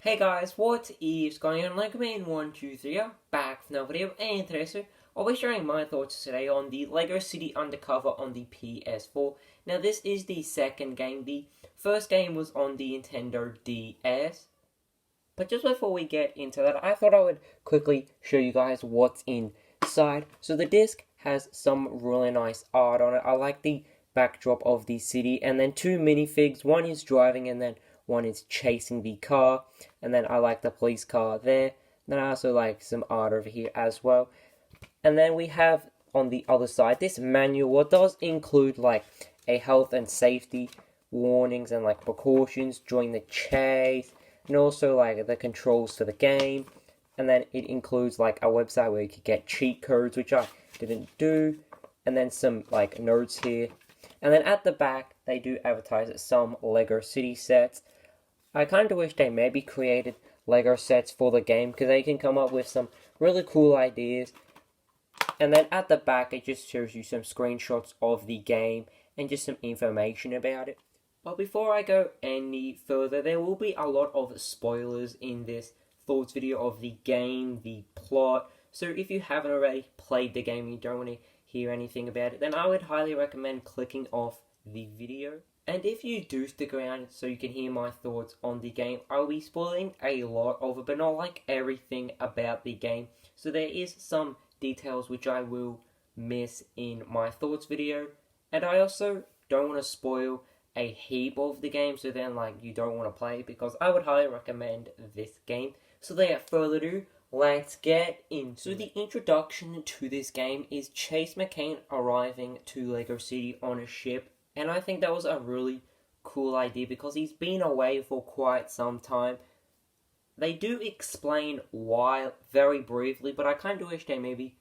Hey guys, what is going on? Lego Man 123 back with another video, and today I'll be sharing my thoughts today on the Lego City Undercover on the PS4. Now this is the second game. The first game was on the Nintendo DS. But just before we get into that, I thought I would quickly show you guys what's inside. So the disc has some really nice art on it. I like the backdrop of the city, and then two minifigs. One is driving and then one is chasing the car, and then I like the police car there. Then I also like some art over here as well. And then we have on the other side this manual, what does include like a health and safety warnings and like precautions during the chase, and also like the controls for the game. And then it includes like a website where you could get cheat codes, which I didn't do, and then some like notes here. And then at the back they do advertise some Lego City sets. I kind of wish they maybe created Lego sets for the game, because they can come up with some really cool ideas. And then at the back it just shows you some screenshots of the game and just some information about it. But before I go any further, there will be a lot of spoilers in this thoughts video of the game, the plot. So if you haven't already played the game and you don't want to hear anything about it, then I would highly recommend clicking off the video. And if you do stick around so you can hear my thoughts on the game, I'll be spoiling a lot of it, but not like everything about the game. So there is some details which I will miss in my thoughts video. And I also don't want to spoil a heap of the game, so then like you don't want to play, because I would highly recommend this game. So without further ado, let's get in. So the introduction to this game is Chase McCain arriving to Lego City on a ship. And I think that was a really cool idea, because he's been away for quite some time. They do explain why very briefly, but I kind of wish they maybe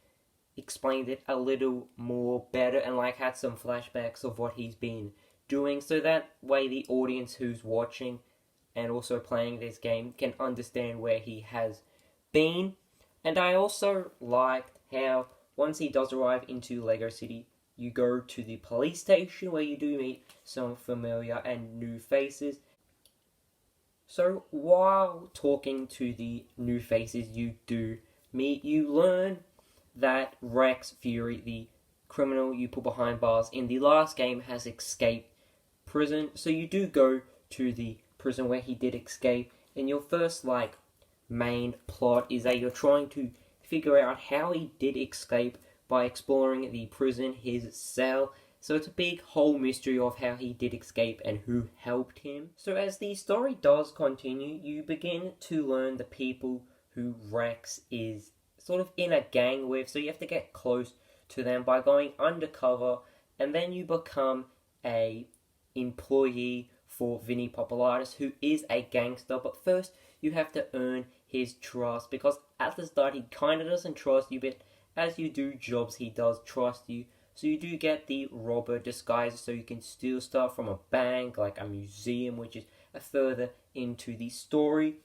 explained it a little more better and like had some flashbacks of what he's been doing, so that way the audience who's watching and also playing this game can understand where he has been. And I also liked how once he does arrive into Lego City, you go to the police station where you do meet some familiar and new faces. So while talking to the new faces you do meet, you learn that Rex Fury, the criminal you put behind bars in the last game, has escaped prison. So you do go to the prison where he did escape, and your first like main plot is that you're trying to figure out how he did escape by exploring the prison, his cell. So it's a big whole mystery of how he did escape and who helped him. So as the story does continue, you begin to learn the people who Rex is sort of in a gang with. So you have to get close to them by going undercover, and then you become a employee for Vinny Papalatus, who is a gangster. But first you have to earn his trust, because at the start he kind of doesn't trust you, but as you do jobs he does trust you. So you do get the robber disguise, so you can steal stuff from a bank, like a museum, which is a further into the story.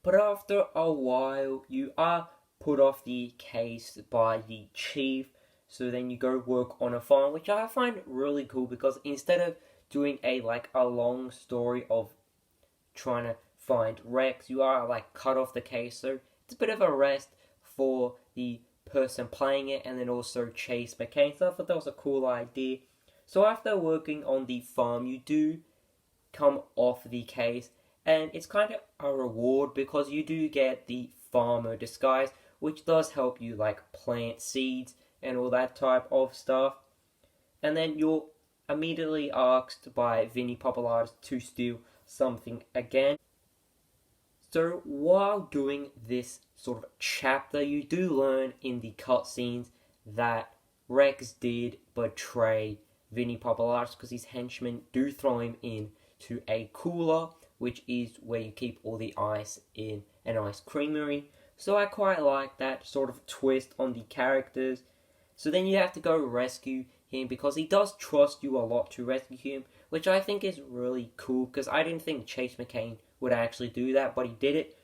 But after a while you are put off the case by the chief, so then you go work on a farm, which I find really cool, because instead of doing a long story of trying to find Rex, you are like cut off the case. So it's a bit of a rest for the person playing it, and then also Chase McCain. So I thought that was a cool idea. So after working on the farm, you do come off the case, and it's kind of a reward, because you do get the farmer disguise, which does help you like plant seeds and all that type of stuff. And then you're immediately asked by Vinny Papalatus to steal something again. So while doing this sort of chapter, you do learn in the cutscenes that Rex did betray Vinny Papalatus, because his henchmen do throw him into a cooler, which is where you keep all the ice in an ice creamery. So I quite like that sort of twist on the characters. So then you have to go rescue him, because he does trust you a lot to rescue him, which I think is really cool, because I didn't think Chase McCain would actually do that, but he did it.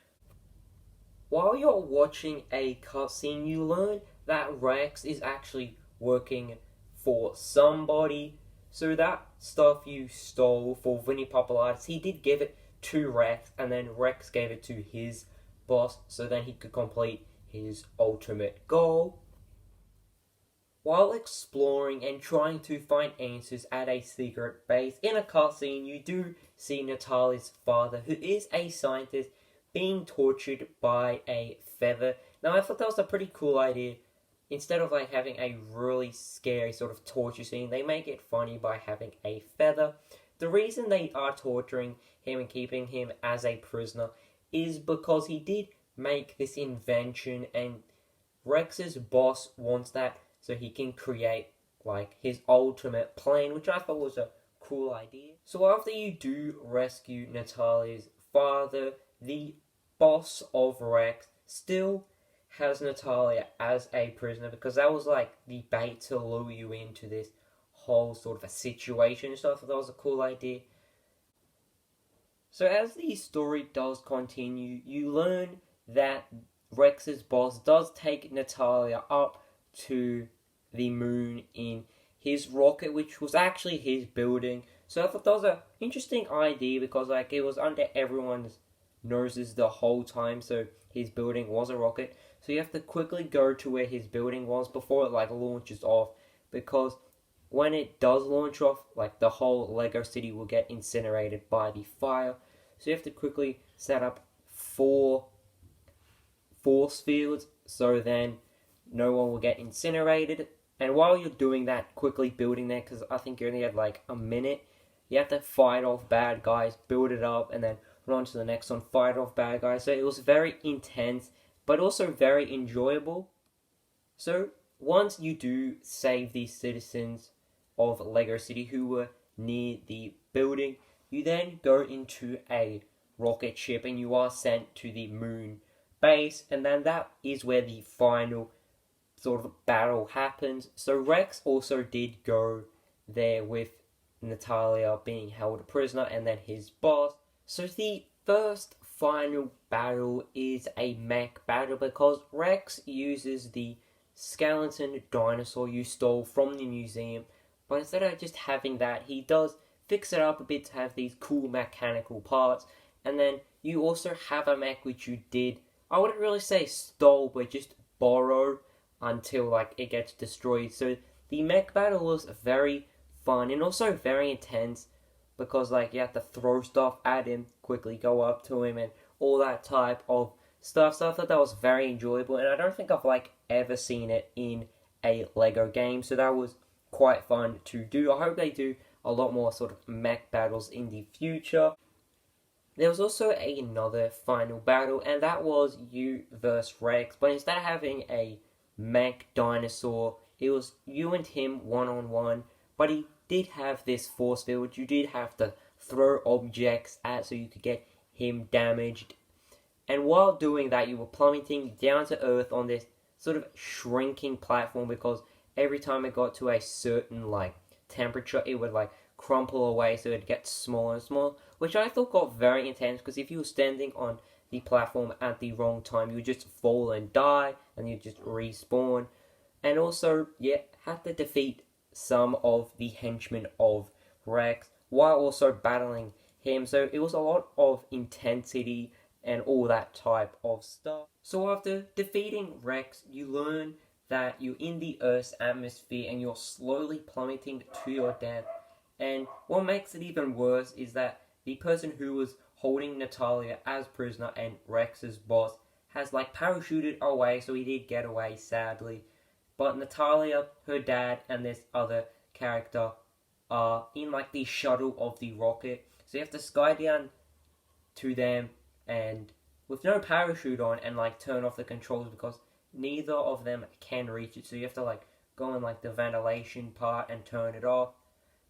While you're watching a cutscene, you learn that Rex is actually working for somebody. So that stuff you stole for Vinny Papalatus, he did give it to Rex, and then Rex gave it to his boss so then he could complete his ultimate goal. While exploring and trying to find answers at a secret base, in a cutscene you do see Natalia's father, who is a scientist, being tortured by a feather. Now I thought that was a pretty cool idea. Instead of like having a really scary sort of torture scene, they make it funny by having a feather. The reason they are torturing him and keeping him as a prisoner is because he did make this invention, and Rex's boss wants that so he can create like his ultimate plane, which I thought was a cool idea. So after you do rescue Natalia's father, the boss of Rex still has Natalia as a prisoner, because that was like the bait to lure you into this whole sort of a situation. So I thought that was a cool idea. So as the story does continue, you learn that Rex's boss does take Natalia up to the moon in his rocket, which was actually his building. So I thought that was an interesting idea, because like it was under everyone's noses the whole time, so his building was a rocket. So you have to quickly go to where his building was before it like launches off, because when it does launch off, like the whole Lego City will get incinerated by the fire. So you have to quickly set up 4 force fields so then no one will get incinerated. And while you're doing that, quickly building there, because I think you only had like a minute, you have to fight off bad guys, build it up, and then run on to the next one, fight off bad guys. So it was very intense, but also very enjoyable. So once you do save the citizens of Lego City who were near the building, you then go into a rocket ship and you are sent to the moon base, and then that is where the final sort of battle happens. So Rex also did go there with Natalia being held a prisoner and then his boss. So the first final battle is a mech battle, because Rex uses the skeleton dinosaur you stole from the museum, but instead of just having that, he does fix it up a bit to have these cool mechanical parts. And then you also have a mech which you did, I wouldn't really say stole, but just borrow until like it gets destroyed. So the mech battle was very fun and also very intense, because like you have to throw stuff at him, quickly go up to him, and all that type of stuff. So I thought that was very enjoyable, and I don't think I've like ever seen it in a Lego game. So that was quite fun to do. I hope they do a lot more sort of mech battles in the future. There was also another final battle, and that was you versus Rex, but instead of having a mech dinosaur, it was you and him one-on-one, but he did have this force field which you did have to throw objects at so you could get him damaged. And while doing that, you were plummeting down to earth on this sort of shrinking platform, because every time it got to a certain like temperature, it would like crumple away, so it gets smaller and smaller, which I thought got very intense, because if you were standing on the platform at the wrong time, you would just fall and die, and you just respawn. And also, yeah, had to defeat some of the henchmen of Rex while also battling him. So it was a lot of intensity and all that type of stuff. So after defeating Rex, you learn that you're in the Earth's atmosphere and you're slowly plummeting to your death. And what makes it even worse is that the person who was holding Natalia as prisoner and Rex's boss has like parachuted away, so he did get away sadly. But Natalia, her dad, and this other character are in like the shuttle of the rocket. So you have to sky down to them and with no parachute on and like turn off the controls, because neither of them can reach it. So you have to like go in like the ventilation part and turn it off.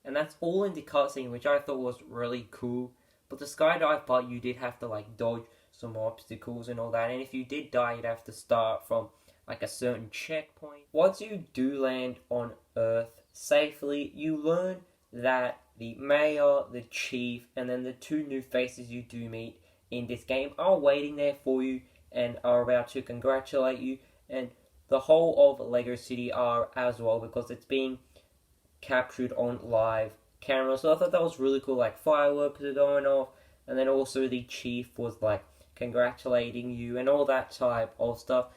And that's all in the cutscene, which I thought was really cool. But the skydive part, you did have to like dodge some obstacles and all that. And if you did die, you'd have to start from like a certain checkpoint. Once you do land on Earth safely, you learn that the mayor, the chief, and then the 2 new faces you do meet in this game are waiting there for you and are about to congratulate you. And the whole of Lego City are as well, because it's being captured on live camera. So I thought that was really cool. Like fireworks are going off, and then also the chief was like congratulating you and all that type of stuff.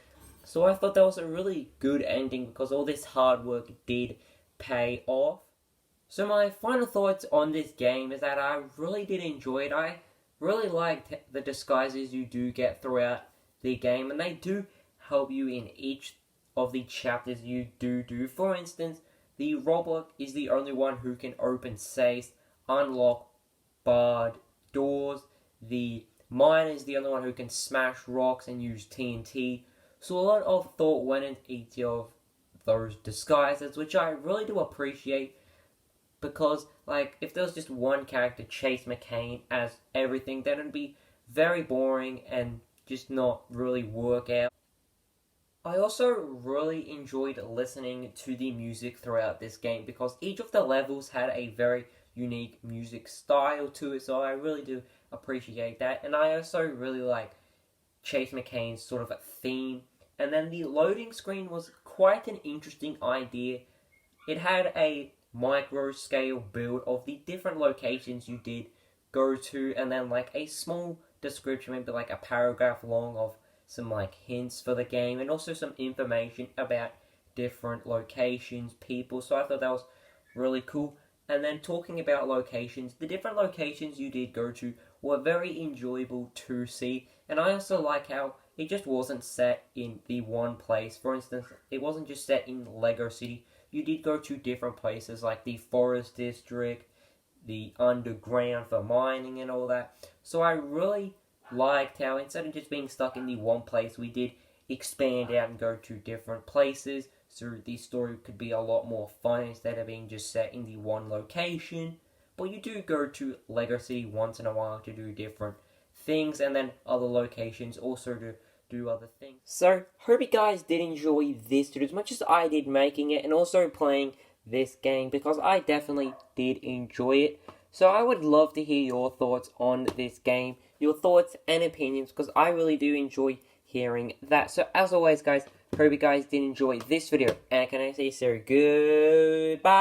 So I thought that was a really good ending because all this hard work did pay off. So my final thoughts on this game is that I really did enjoy it. I really liked the disguises you do get throughout the game, and they do help you in each of the chapters you do. For instance, the robot is the only one who can open safes, unlock barred doors. The miner is the only one who can smash rocks and use TNT. So a lot of thought went into each of those disguises, which I really do appreciate, because like if there was just one character, Chase McCain, as everything, then it'd be very boring and just not really work out. I also really enjoyed listening to the music throughout this game because each of the levels had a very unique music style to it, so I really do appreciate that. And I also really like Chase McCain's sort of a theme. And then the loading screen was quite an interesting idea. It had a micro scale build of the different locations you did go to, and then like a small description, maybe like a paragraph long, of some like hints for the game and also some information about different locations, people. So I thought that was really cool. And then talking about locations, the different locations you did go to were very enjoyable to see. And I also like how it just wasn't set in the one place. For instance, it wasn't just set in Lego City. You did go to different places like the Forest District, the underground for mining and all that. So I really liked how instead of just being stuck in the one place, we did expand out and go to different places. So the story could be a lot more fun instead of being just set in the one location. But you do go to Lego City once in a while to do different things, and then other locations also to do other things. So, hope you guys did enjoy this video as much as I did making it and also playing this game, because I definitely did enjoy it. So I would love to hear your thoughts on this game, your thoughts and opinions, because I really do enjoy hearing that. So as always guys, hope you guys did enjoy this video, and can I say so goodbye?